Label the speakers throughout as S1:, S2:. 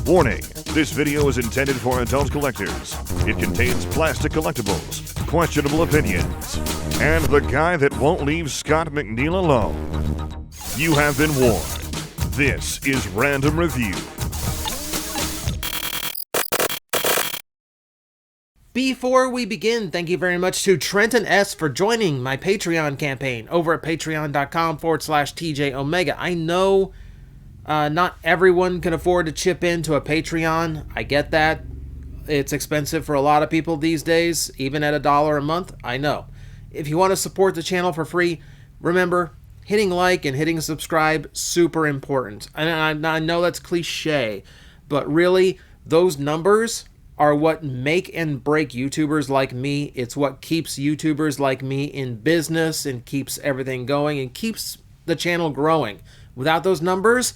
S1: Warning, this video is intended for adult collectors. It contains plastic collectibles, questionable opinions, and the guy that won't leave Scott McNeil alone. You have been warned. This is Random Review.
S2: Before we begin, thank you very much to Trenton S. for joining my Patreon campaign over at patreon.com/TJOmega. I know not everyone can afford to chip into a Patreon. I get that. It's expensive for a lot of people these days, even at $1 a month. I know. If you want to support the channel for free, remember, hitting like and hitting subscribe, super important. And I know that's cliche, but really, those numbers are what make and break YouTubers like me. It's what keeps YouTubers like me in business and keeps everything going and keeps the channel growing. Without those numbers,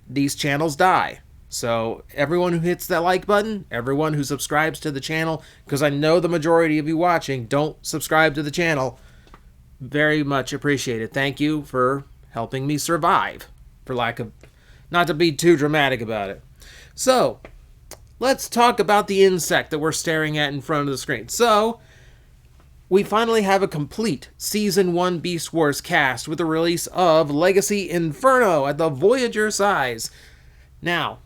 S2: these channels die. So everyone who hits that like button, everyone who subscribes to the channel, because I know the majority of you watching don't subscribe to the channel, very much appreciated. Thank you for helping me survive, for lack of, not to be too dramatic about it. So, let's talk about the insect that we're staring at in front of the screen. So, we finally have a complete Season 1 Beast Wars cast with the release of Legacy Inferno at the Voyager size. Now,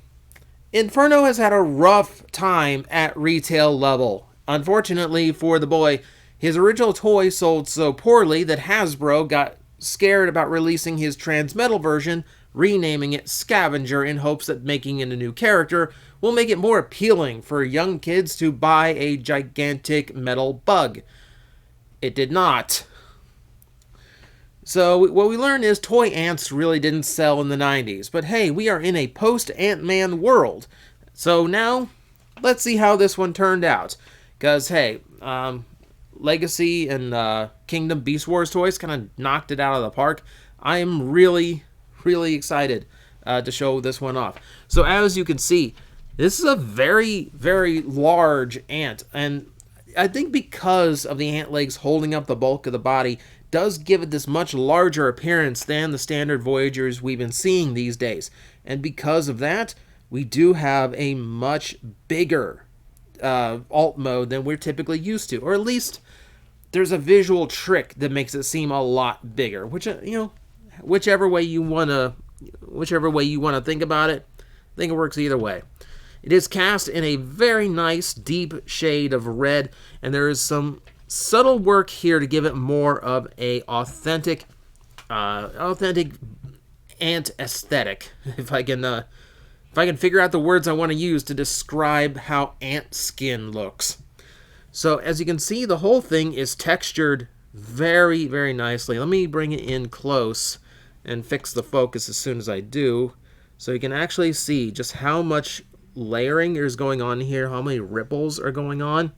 S2: Inferno has had a rough time at retail level. Unfortunately for the boy, his original toy sold so poorly that Hasbro got scared about releasing his Transmetal version, renaming it Scavenger in hopes that making it a new character will make it more appealing for young kids to buy a gigantic metal bug. It did not. So what we learned is toy ants really didn't sell in the 90s. But hey, we are in a post-Ant-Man world. So now, let's see how this one turned out. Because hey, Legacy and Kingdom Beast Wars toys kind of knocked it out of the park. I am really excited to show this one off. So as you can see, this is a very, very large ant, and I think because of the ant legs holding up the bulk of the body does give it this much larger appearance than the standard Voyagers we've been seeing these days. And because of that, we do have a much bigger alt mode than we're typically used to, or at least there's a visual trick that makes it seem a lot bigger, which, you know, whichever way you want to think about it, I think it works either way. It is cast in a very nice deep shade of red, and there is some subtle work here to give it more of a authentic ant aesthetic. If I can figure out the words I want to use to describe how ant skin looks. So as you can see, the whole thing is textured very, very nicely. Let me bring it in close and fix the focus as soon as I do, so you can actually see just how much layering is going on here, how many ripples are going on.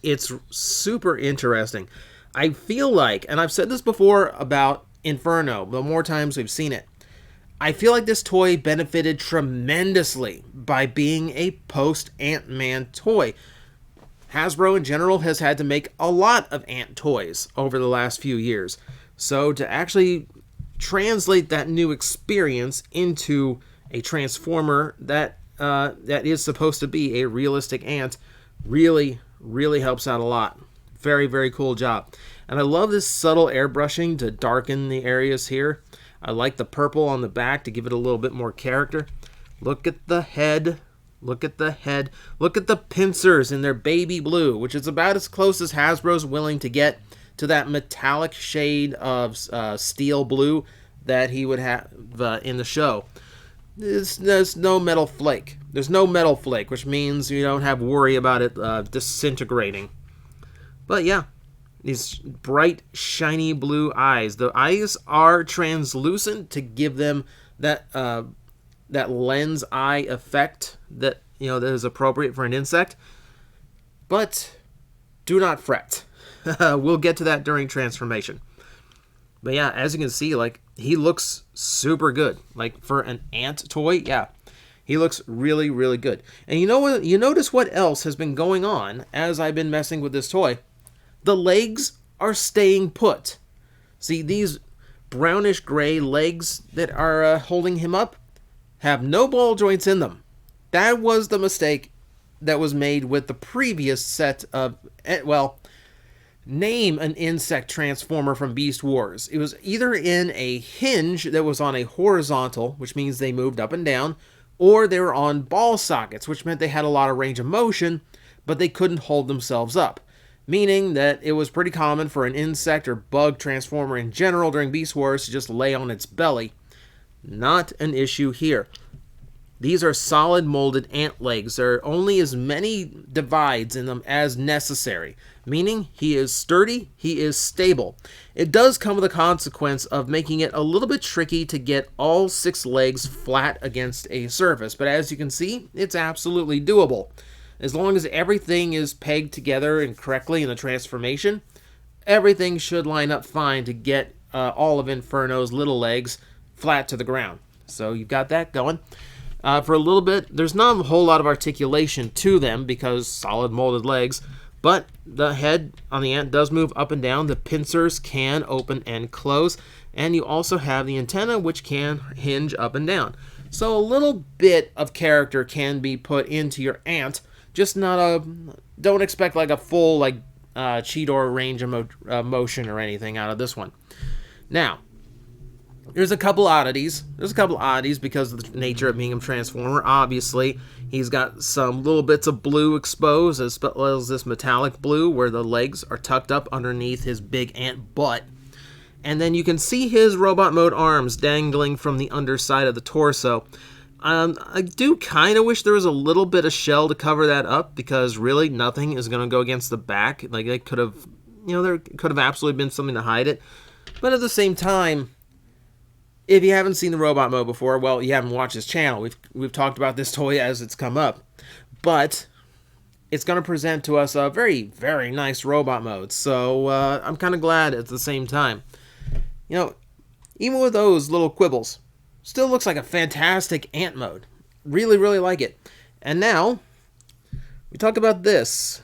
S2: It's super interesting. I feel like, and I've said this before about Inferno, the more times we've seen it, I feel like this toy benefited tremendously by being a post-Ant-Man toy. Hasbro in general has had to make a lot of ant toys over the last few years. So to actually translate that new experience into a Transformer that is supposed to be a realistic ant really helps out a lot. Very, very cool job. And I love this subtle airbrushing to darken the areas here. I like the purple on the back to give it a little bit more character. Look at the head. Look at the head. Look at the pincers in their baby blue, which is about as close as Hasbro's willing to get to that metallic shade of steel blue that he would have in the show. There's no metal flake. There's no metal flake, which means you don't have worry about it disintegrating. But yeah, these bright, shiny blue eyes. The eyes are translucent to give them that that lens eye effect that, you know, that is appropriate for an insect. But do not fret. We'll get to that during transformation. But yeah, as you can see, like, he looks super good. Like, for an ant toy, yeah, he looks really, really good. And you know what? You notice what else has been going on as I've been messing with this toy? The legs are staying put. See, these brownish gray legs that are holding him up have no ball joints in them. That was the mistake that was made with the previous set of, well, name an insect transformer from Beast Wars. It was either in a hinge that was on a horizontal, which means they moved up and down, or they were on ball sockets, which meant they had a lot of range of motion, but they couldn't hold themselves up. Meaning that it was pretty common for an insect or bug transformer in general during Beast Wars to just lay on its belly. Not an issue here. These are solid molded ant legs. There are only as many divides in them as necessary, meaning he is sturdy, he is stable. It does come with a consequence of making it a little bit tricky to get all 6 legs flat against a surface, but as you can see, it's absolutely doable. As long as everything is pegged together and correctly in the transformation, everything should line up fine to get all of Inferno's little legs flat to the ground. So you've got that going. For a little bit, there's not a whole lot of articulation to them because solid molded legs, but the head on the ant does move up and down. The pincers can open and close, and you also have the antenna, which can hinge up and down. So a little bit of character can be put into your ant, just not a, don't expect like a full like Cheetor range of motion or anything out of this one. Now, there's a couple oddities. There's a couple oddities because of the nature of being a transformer. Obviously, he's got some little bits of blue exposed, as well as this metallic blue where the legs are tucked up underneath his big ant butt. And then you can see his robot mode arms dangling from the underside of the torso. I do kind of wish there was a little bit of shell to cover that up, because really nothing is going to go against the back. Like, they could have, there could have absolutely been something to hide it. But at the same time, if you haven't seen the robot mode before, well, you haven't watched this channel. We've talked about this toy as it's come up. But it's going to present to us a very, very nice robot mode. So I'm kind of glad at the same time. Even with those little quibbles, still looks like a fantastic ant mode. Really, really like it. And now, we talk about this.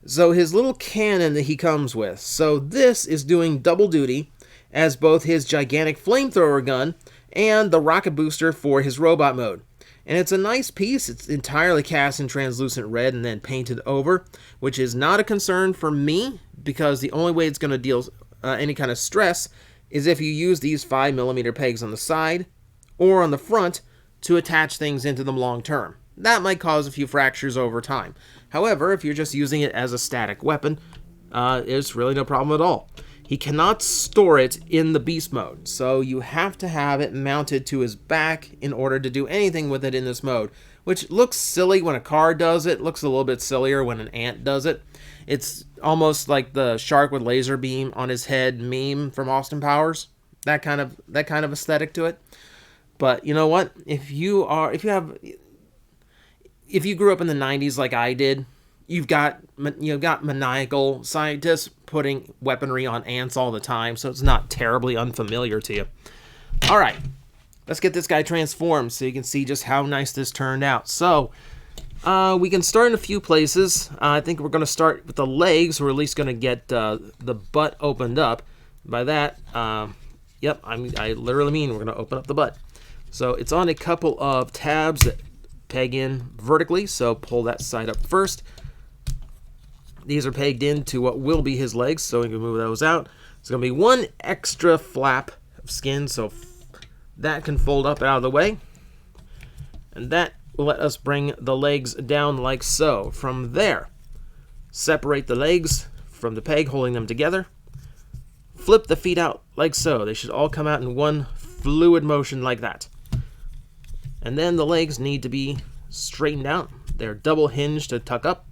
S2: So his little cannon that he comes with. So this is doing double duty as both his gigantic flamethrower gun and the rocket booster for his robot mode. And it's a nice piece. It's entirely cast in translucent red and then painted over, which is not a concern for me, because the only way it's going to deal any kind of stress is if you use these 5mm pegs on the side or on the front to attach things into them long term. That might cause a few fractures over time. However, if you're just using it as a static weapon, it's really no problem at all. He cannot store it in the beast mode, so you have to have it mounted to his back in order to do anything with it in this mode, which looks silly when a car does it, looks a little bit sillier when an ant does it. It's almost like the shark with laser beam on his head meme from Austin Powers, that kind of aesthetic to it. But you know what? If you grew up in the 90s like I did, you've got maniacal scientists putting weaponry on ants all the time, so it's not terribly unfamiliar to you. All right, let's get this guy transformed so you can see just how nice this turned out. So we can start in a few places. I think we're going to start with the legs. We're at least going to get the butt opened up. By that, I literally mean we're going to open up the butt. So it's on a couple of tabs that peg in vertically, so pull that side up first. These are pegged into what will be his legs, so we can move those out. There's going to be one extra flap of skin, so that can fold up out of the way. And that will let us bring the legs down like so. From there, separate the legs from the peg holding them together. Flip the feet out like so. They should all come out in one fluid motion like that. And then the legs need to be straightened out. They're double hinged to tuck up.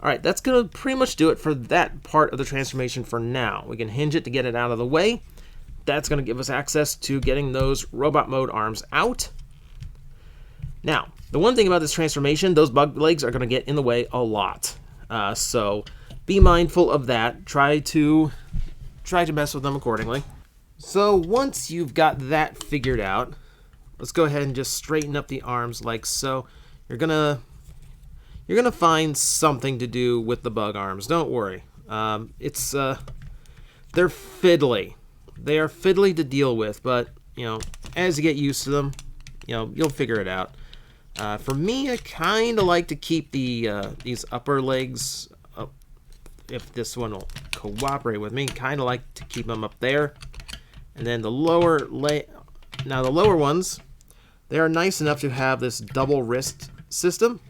S2: Alright, that's going to pretty much do it for that part of the transformation for now. We can hinge it to get it out of the way. That's going to give us access to getting those robot mode arms out. Now, the one thing about this transformation, those bug legs are going to get in the way a lot. So be mindful of that. Try to mess with them accordingly. So once you've got that figured out, let's go ahead and just straighten up the arms like so. You're gonna find something to do with the bug arms. Don't worry. They're fiddly. They are fiddly to deal with, but as you get used to them, you'll figure it out. For me, I kind of like to keep these upper legs up. If this one will cooperate with me, kind of like to keep them up there. And then the lower now the lower ones, they are nice enough to have this double wrist system.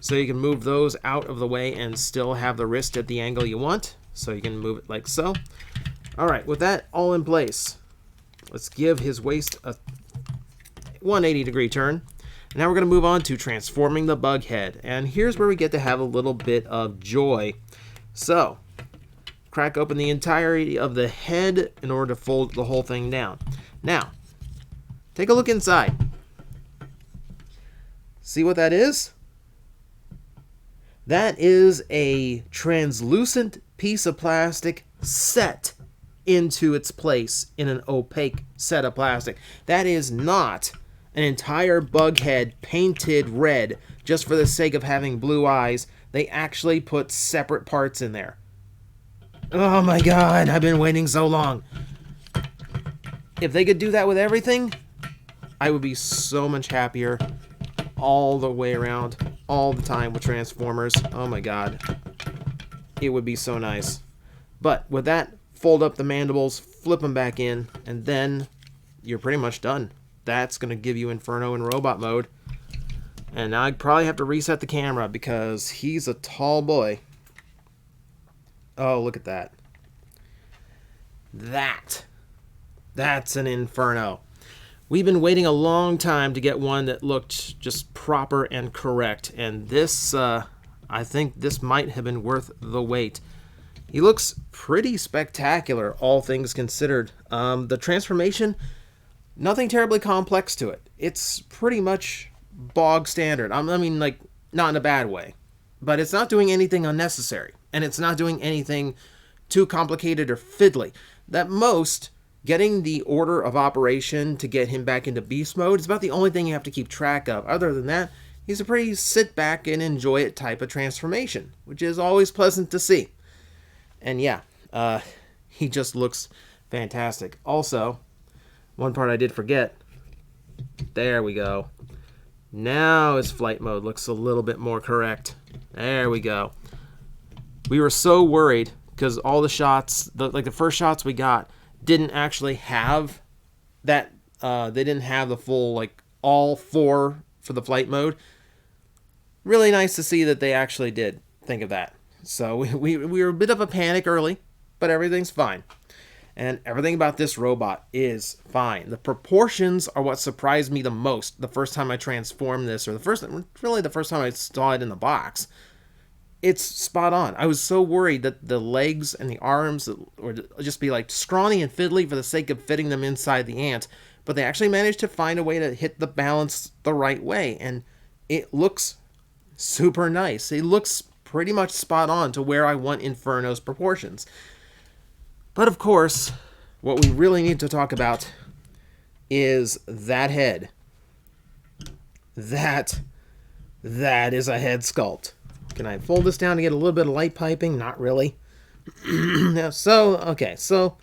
S2: So you can move those out of the way and still have the wrist at the angle you want. So you can move it like so. All right, with that all in place, let's give his waist a 180-degree turn. Now we're going to move on to transforming the bug head. And here's where we get to have a little bit of joy. So, crack open the entirety of the head in order to fold the whole thing down. Now, take a look inside. See what that is? That is a translucent piece of plastic set into its place in an opaque set of plastic. That is not an entire bug head painted red just for the sake of having blue eyes. They actually put separate parts in there. Oh my god, I've been waiting so long. If they could do that with everything, I would be so much happier all the way around, all the time with Transformers. Oh my god. It would be so nice. But with that, fold up the mandibles, flip them back in, and then you're pretty much done. That's going to give you Inferno in robot mode. And now I probably have to reset the camera because he's a tall boy. Oh, look at that. That's an Inferno. We've been waiting a long time to get one that looked just proper and correct. And this, I think this might have been worth the wait. He looks pretty spectacular, all things considered. The transformation, nothing terribly complex to it. It's pretty much bog standard. I mean, like, not in a bad way. But it's not doing anything unnecessary. And it's not doing anything too complicated or fiddly. At most, getting the order of operation to get him back into beast mode is about the only thing you have to keep track of. Other than that, he's a pretty sit back and enjoy it type of transformation, which is always pleasant to see. And yeah, he just looks fantastic. Also, one part I did forget. There we go. Now his flight mode looks a little bit more correct. There we go. We were so worried because all the shots, like the first shots we got, didn't actually have that. They didn't have the full, like, all four for the flight mode. Really nice to see that they actually did think of that. So we were a bit of a panic early, but everything's fine. And everything about this robot is fine. The proportions are what surprised me the most the first time I transformed this, or the first time I saw it in the box. It's spot on. I was so worried that the legs and the arms would just be like scrawny and fiddly for the sake of fitting them inside the ant, but they actually managed to find a way to hit the balance the right way, and it looks super nice. It looks pretty much spot on to where I want Inferno's proportions. But of course, what we really need to talk about is that head. That is a head sculpt. Can I fold this down to get a little bit of light piping? Not really. So,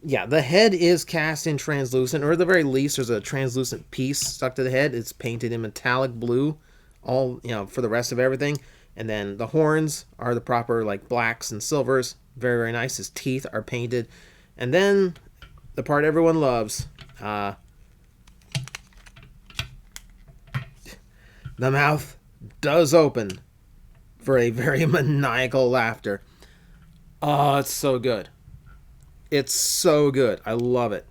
S2: yeah, the head is cast in translucent, or at the very least, there's a translucent piece stuck to the head. It's painted in metallic blue, all, for the rest of everything. And then the horns are the proper, like, blacks and silvers. Very, very nice. His teeth are painted. And then the part everyone loves, the mouth does open for a very maniacal laughter. Oh, it's so good. It's so good. I love it.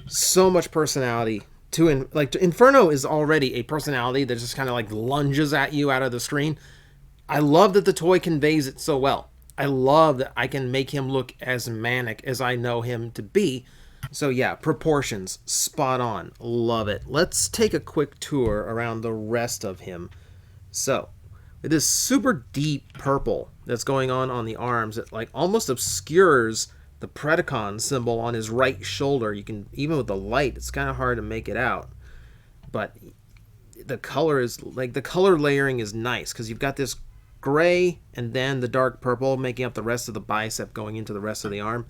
S2: So much personality. Inferno is already a personality that just kind of like lunges at you out of the screen. I love that the toy conveys it so well. I love that I can make him look as manic as I know him to be. So yeah, proportions, spot on. Love it. Let's take a quick tour around the rest of him. So, with this super deep purple that's going on the arms, it like almost obscures the Predacon symbol on his right shoulder. You can, even with the light, it's kind of hard to make it out. But the color is, like, the color layering is nice because you've got this gray and then the dark purple making up the rest of the bicep going into the rest of the arm.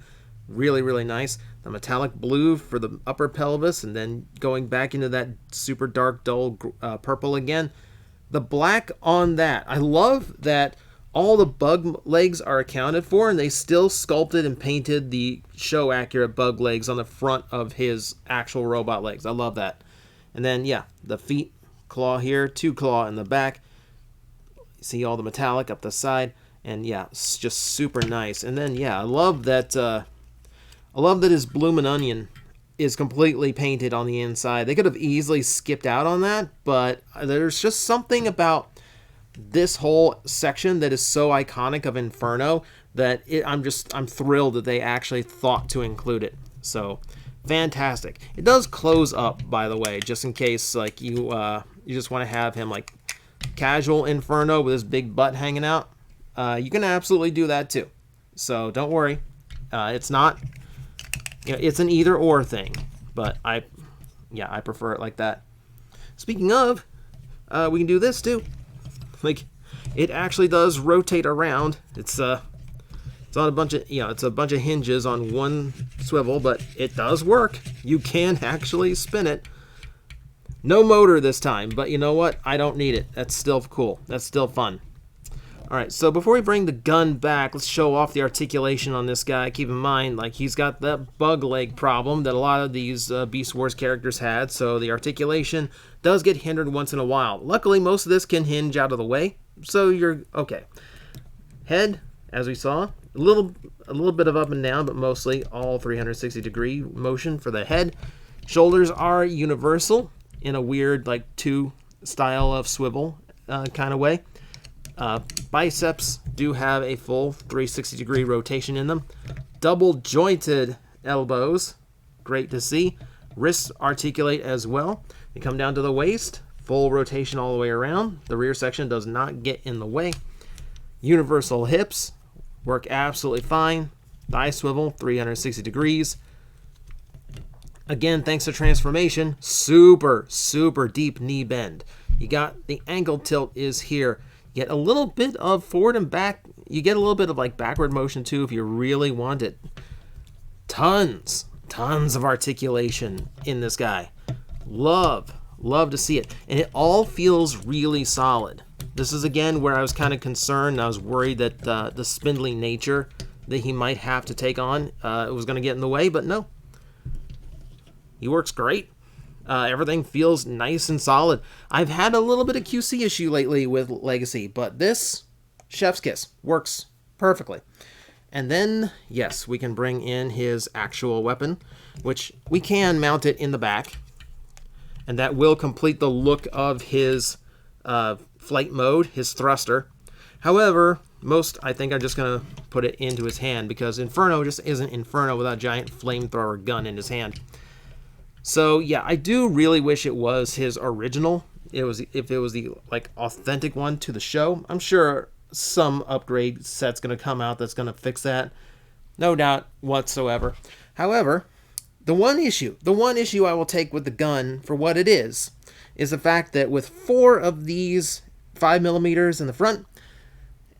S2: Really, really nice. The metallic blue for the upper pelvis, and then going back into that super dark, dull purple again. The black on that. I love that all the bug legs are accounted for, and they still sculpted and painted the show accurate bug legs on the front of his actual robot legs. I love that. And then, yeah, the feet, claw here, 2 claw in the back. See all the metallic up the side, and yeah, it's just super nice. And then, yeah, I love that his bloomin' onion is completely painted on the inside. They could have easily skipped out on that, but there's just something about this whole section that is so iconic of Inferno that I'm thrilled that they actually thought to include it. So fantastic. It does close up, by the way, just in case like you just want to have him like casual Inferno with his big butt hanging out. You can absolutely do that too. So don't worry. It's not, it's an either or thing, but I prefer it like that. Speaking of, we can do this too. Like, it actually does rotate around. It's on a bunch of, it's a bunch of hinges on one swivel, but it does work. You can actually spin it. No motor this time, but you know what? I don't need it. That's still cool. That's still fun. All right, so before we bring the gun back, let's show off the articulation on this guy. Keep in mind, like, he's got that bug leg problem that a lot of these Beast Wars characters had, so the articulation does get hindered once in a while. Luckily, most of this can hinge out of the way, so you're okay. Head, as we saw, a little bit of up and down, but mostly all 360-degree motion for the head. Shoulders are universal in a weird, like, 2 style of swivel kind of way. Biceps do have a full 360-degree rotation in them. Double jointed elbows, great to see. Wrists articulate as well. They come down to the waist, full rotation all the way around. The rear section does not get in the way. Universal hips work absolutely fine. Thigh swivel, 360 degrees. Again, thanks to transformation, super, super deep knee bend. You got the ankle tilt is here. You get a little bit of forward and back. You get a little bit of like backward motion too if you really want it. Tons of articulation in this guy. Love to see it. And it all feels really solid. This is again where I was kind of concerned. I was worried that the spindly nature that he might have to take on was going to get in the way, but no. He works great. Everything feels nice and solid. I've had a little bit of QC issue lately with Legacy, but this, chef's kiss, works perfectly. And then, yes, we can bring in his actual weapon, which we can mount it in the back, and that will complete the look of his flight mode, his thruster. However, I think I'm just going to put it into his hand, because Inferno just isn't Inferno without a giant flamethrower gun in his hand. So yeah, I do really wish it was his original. If it was the like authentic one to the show. I'm sure some upgrade set's going to come out that's going to fix that. No doubt whatsoever. However, the one issue I will take with the gun for what it is the fact that with 4 of these 5mm in the front,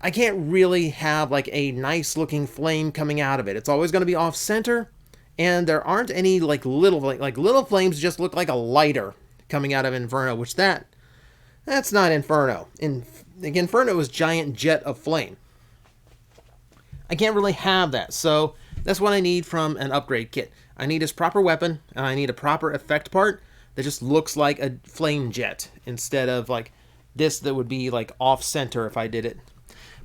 S2: I can't really have like a nice looking flame coming out of it. It's always going to be off center. And there aren't any like little flames just look like a lighter coming out of Inferno, which that's not Inferno. Inferno is giant jet of flame. I can't really have that, so that's what I need from an upgrade kit. I need his proper weapon, and I need a proper effect part that just looks like a flame jet instead of like this that would be like off center if I did it.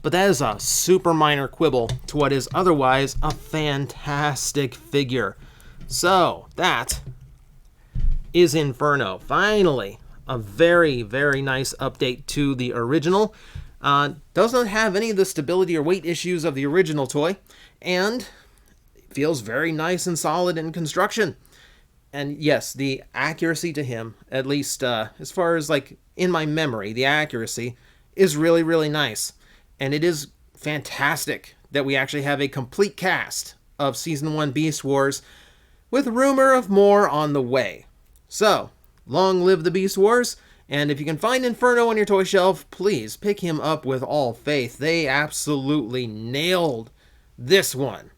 S2: But that is a super minor quibble to what is otherwise a fantastic figure. So, that is Inferno. Finally, a very, very nice update to the original. Does not have any of the stability or weight issues of the original toy, and feels very nice and solid in construction. And yes, the accuracy to him, at least as far as like in my memory, the accuracy is really, really nice. And it is fantastic that we actually have a complete cast of Season 1 Beast Wars, with rumor of more on the way. So, long live the Beast Wars, and if you can find Inferno on your toy shelf, please pick him up with all faith. They absolutely nailed this one.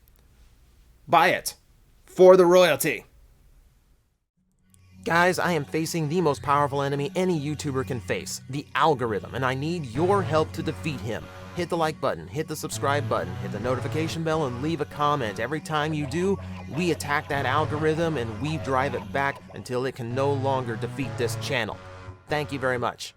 S2: Buy it. For the royalty. Guys, I am facing the most powerful enemy any YouTuber can face, the algorithm, and I need your help to defeat him. Hit the like button, hit the subscribe button, hit the notification bell, and leave a comment. Every time you do, we attack that algorithm and we drive it back until it can no longer defeat this channel. Thank you very much.